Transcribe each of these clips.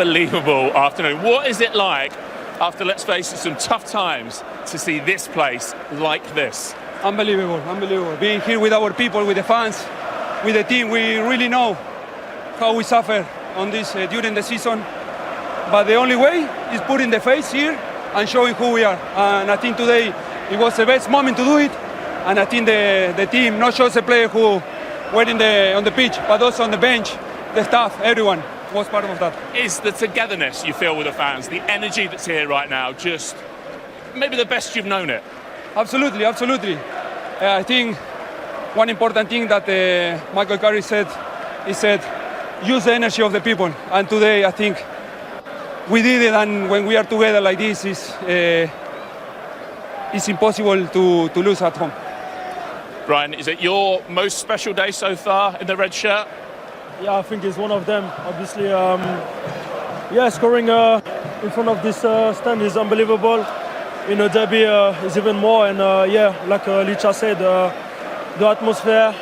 unbelievable afternoon. What is it like after, let's face it, some tough times to see this place like this? Unbelievable, unbelievable. Being here with our people, with the fans, with the team, we really know how we suffer on this during the season. But the only way is putting the face here and showing who we are. And I think today it was the best moment to do it. And I think the team, not just the players who were on the pitch, but also on the bench, the staff, everyone was part of that. Is the togetherness you feel with the fans, the energy that's here right now, just maybe the best you've known it? Absolutely, absolutely. I think one important thing that Michael Carrick said, he said, use the energy of the people. And today I think we did it, and when we are together like this, it's impossible to lose at home. Brian, is it your most special day so far in the red shirt? Yeah, I think it's one of them. Obviously, scoring in front of this stand is unbelievable. In a derby is even more. And like Licha said, the atmosphere,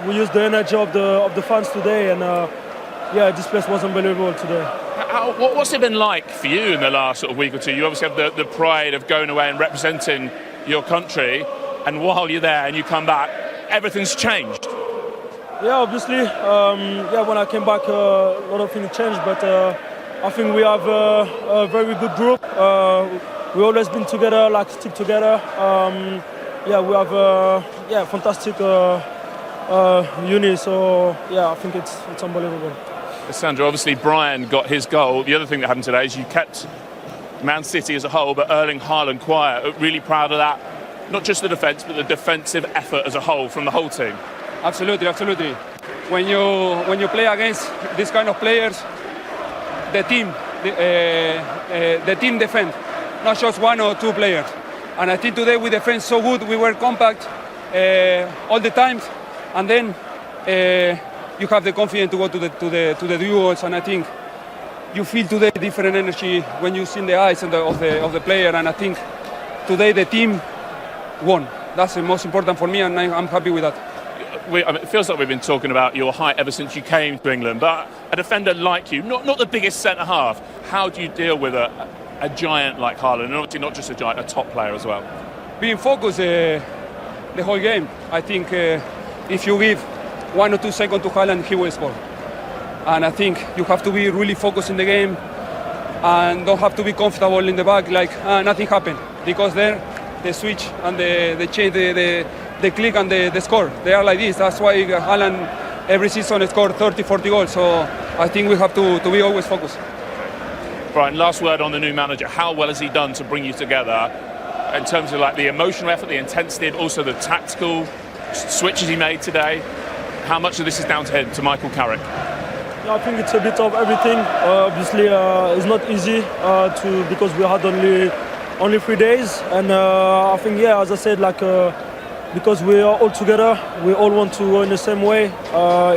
we used the energy of the fans today, and this place was unbelievable today. What's it been like for you in the last sort of week or two? You obviously have the pride of going away and representing your country, and while you're there and you come back, everything's changed. Yeah, obviously. When I came back, a lot of things changed, but I think we have a very good group. We always been together, like stick together. We have fantastic unit. So I think it's unbelievable. Sandra, obviously Brian got his goal. The other thing that happened today is you kept Man City as a whole, but Erling Haaland quiet. Really proud of that. Not just the defence, but the defensive effort as a whole from the whole team. Absolutely, absolutely. When you play against these kind of players, the team defend, not just one or two players. And I think today we defend so good. We were compact all the time, and then you have the confidence to go to the duels. And I think you feel today different energy when you see in the eyes of the player. And I think today the team won. That's the most important for me, and I'm happy with that. It feels like we've been talking about your height ever since you came to England, but a defender like you, not the biggest centre-half, how do you deal with a giant like Haaland, and obviously not just a giant, a top player as well? Being focused the whole game. I think if you give 1 or 2 seconds to Haaland, he will score. And I think you have to be really focused in the game and don't have to be comfortable in the back like nothing happened, because then the switch and the change, the click and the score, they are like this. That's why Haaland every season scored 30, 40 goals. So I think we have to be always focused. Brian, last word on the new manager. How well has he done to bring you together in terms of like the emotional effort, the intensity, and also the tactical switches he made today? How much of this is down to him, to Michael Carrick? Yeah, I think it's a bit of everything. Obviously, it's not easy because we had only 3 days, and I think as I said, because we are all together, we all want to go in the same way,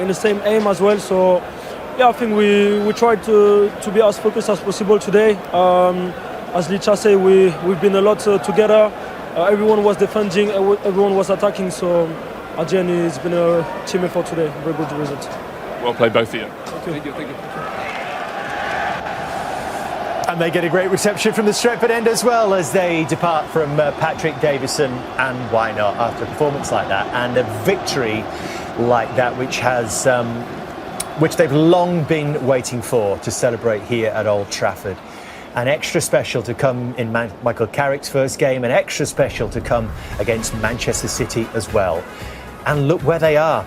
in the same aim as well. So I think we tried to be as focused as possible today. As Licha said, we've been a lot together. Everyone was defending, everyone was attacking. So at the end, it's been a team effort today. Very good result. Well played, both of you. Thank you. And they get a great reception from the Stretford end as well as they depart from Patrick Davison, and why not after a performance like that and a victory like that, which they've long been waiting for to celebrate here at Old Trafford. And extra special to come in Michael Carrick's first game, and extra special to come against Manchester City as well. And look where they are.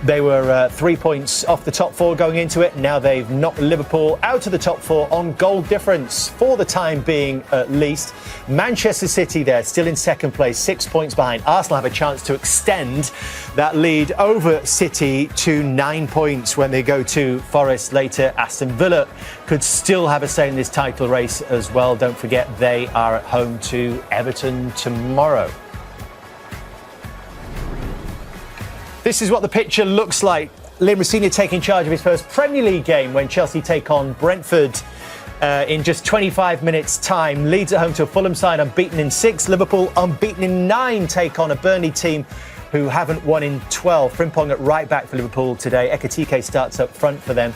They were 3 points off the top 4 going into it. Now they've knocked Liverpool out of the top 4 on goal difference for the time being, at least. Manchester City there, still in second place, 6 points behind. Arsenal have a chance to extend that lead over City to 9 points when they go to Forest later. Aston Villa could still have a say in this title race as well. Don't forget, they are at home to Everton tomorrow. This is what the picture looks like. Liam Rosenior taking charge of his first Premier League game when Chelsea take on Brentford in just 25 minutes' time. Leeds at home to a Fulham side unbeaten in 6. Liverpool unbeaten in 9 take on a Burnley team who haven't won in 12. Frimpong at right back for Liverpool today. Ekitike starts up front for them.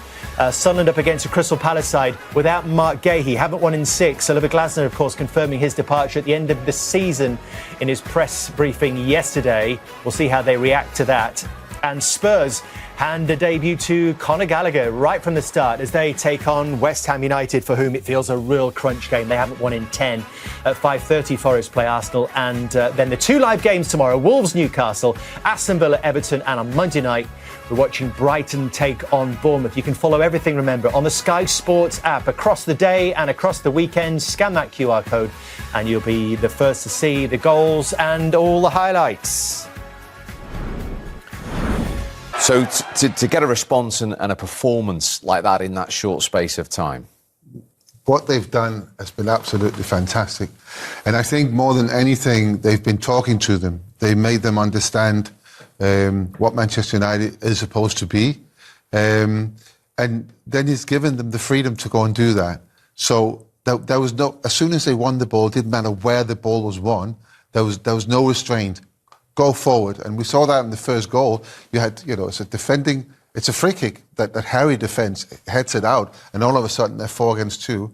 Sunderland up against a Crystal Palace side without Mark Gahey. Haven't won in 6. Oliver Glasner, of course, confirming his departure at the end of the season in his press briefing yesterday. We'll see how they react to that. And Spurs hand a debut to Conor Gallagher right from the start as they take on West Ham United, for whom it feels a real crunch game. They haven't won in 10. At 5:30, Forest play Arsenal, and then the 2 live games tomorrow: Wolves, Newcastle, Aston Villa, Everton, and on Monday night we're watching Brighton take on Bournemouth. You can follow everything, remember, on the Sky Sports app across the day and across the weekend. Scan that QR code and you'll be the first to see the goals and all the highlights. So to get a response and a performance like that in that short space of time? What they've done has been absolutely fantastic. And I think more than anything, they've been talking to them. They made them understand what Manchester United is supposed to be. And then he's given them the freedom to go and do that. So there was no, as soon as they won the ball, it didn't matter where the ball was won, there was no restraint. Go forward. And we saw that in the first goal. You had, it's a free kick that Harry defends, heads it out, and all of a sudden they're 4 against 2.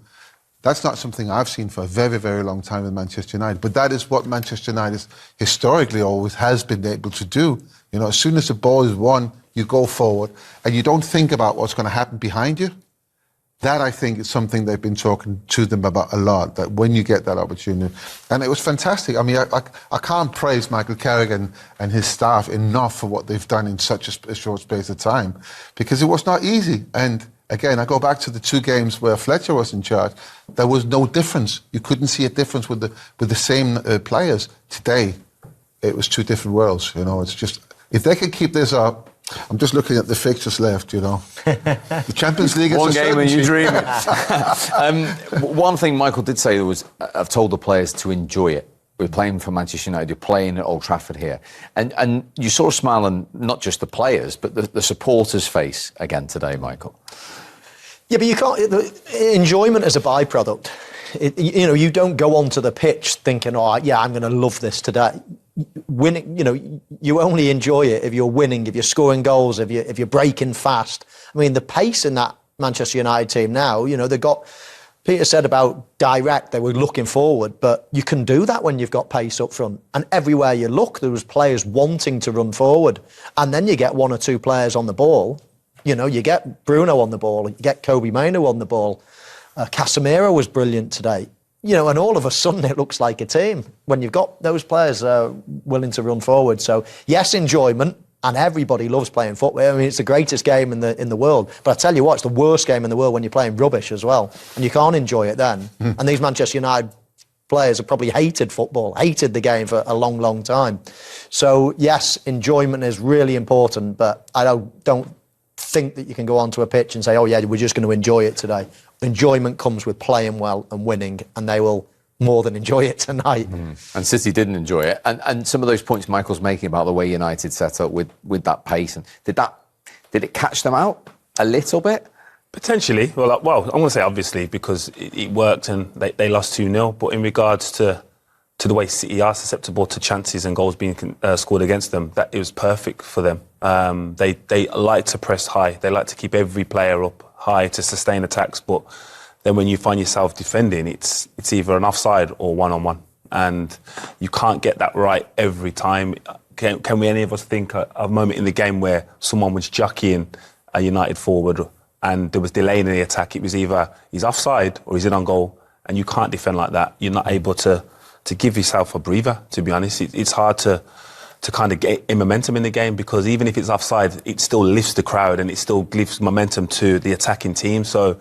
That's not something I've seen for a very, very long time in Manchester United. But that is what Manchester United historically always has been able to do. As soon as the ball is won, you go forward and you don't think about what's going to happen behind you. That, I think, is something they've been talking to them about a lot, that when you get that opportunity. And it was fantastic. I mean, I can't praise Michael Carrick and his staff enough for what they've done in such a short space of time, because it was not easy. And again, I go back to the 2 games where Fletcher was in charge. There was no difference. You couldn't see a difference with the same players. Today, it was 2 different worlds. It's just, if they could keep this up, I'm just looking at the fixtures left, The Champions League is one game and you dream it. One thing Michael did say was, I've told the players to enjoy it. We're playing for Manchester United, you're playing at Old Trafford here. And you saw a smile on not just the players, but the supporters' face again today, Michael. Yeah, but you can't... Enjoyment is a byproduct. You don't go onto the pitch thinking, I'm going to love this today. Winning, you only enjoy it if you're winning, if you're scoring goals, if you're breaking fast. I mean, the pace in that Manchester United team now, they got... Peter said about direct, they were looking forward, but you can do that when you've got pace up front. And everywhere you look, there was players wanting to run forward. And then you get 1 or 2 players on the ball. You get Bruno on the ball, you get Kobe Mainoo on the ball. Casemiro was brilliant today. And all of a sudden it looks like a team when you've got those players willing to run forward. So, yes, enjoyment, and everybody loves playing football. I mean, it's the greatest game in the world. But I tell you what, it's the worst game in the world when you're playing rubbish as well. And you can't enjoy it then. And these Manchester United players have probably hated football, hated the game for a long, long time. So, yes, enjoyment is really important, but I don't think that you can go onto a pitch and say, we're just going to enjoy it today. Enjoyment comes with playing well and winning, and they will more than enjoy it tonight. And City didn't enjoy it. And some of those points Michael's making about the way United set up with that pace, and did it catch them out a little bit? Potentially. Well, I'm going to say obviously because it worked and they lost 2-0. But in regards to the way City are susceptible to chances and goals being scored against them, that it was perfect for them. They like to press high. They like to keep every player up high to sustain attacks. But then when you find yourself defending, it's either an offside or one-on-one. And you can't get that right every time. Can we, any of us, think of a moment in the game where someone was jockeying a United forward and there was delay in the attack? It was either he's offside or he's in on goal, and you can't defend like that. You're not able to give yourself a breather, to be honest. It's hard to kind of get momentum in the game, because even if it's offside, it still lifts the crowd and it still gives momentum to the attacking team. So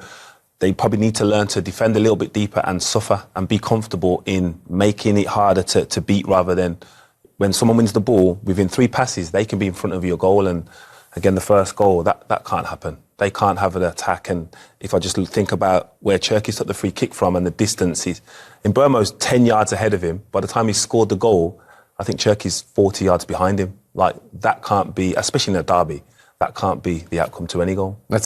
they probably need to learn to defend a little bit deeper and suffer and be comfortable in making it harder to beat, rather than when someone wins the ball, within 3 passes, they can be in front of your goal. And again, the first goal, that can't happen. They can't have an attack. And if I just think about where Cherkis took the free kick from and the distance, Mbeumo's 10 yards ahead of him. By the time he scored the goal, I think Cherkis 40 yards behind him. Like, that can't be, especially in a derby, that can't be the outcome to any goal.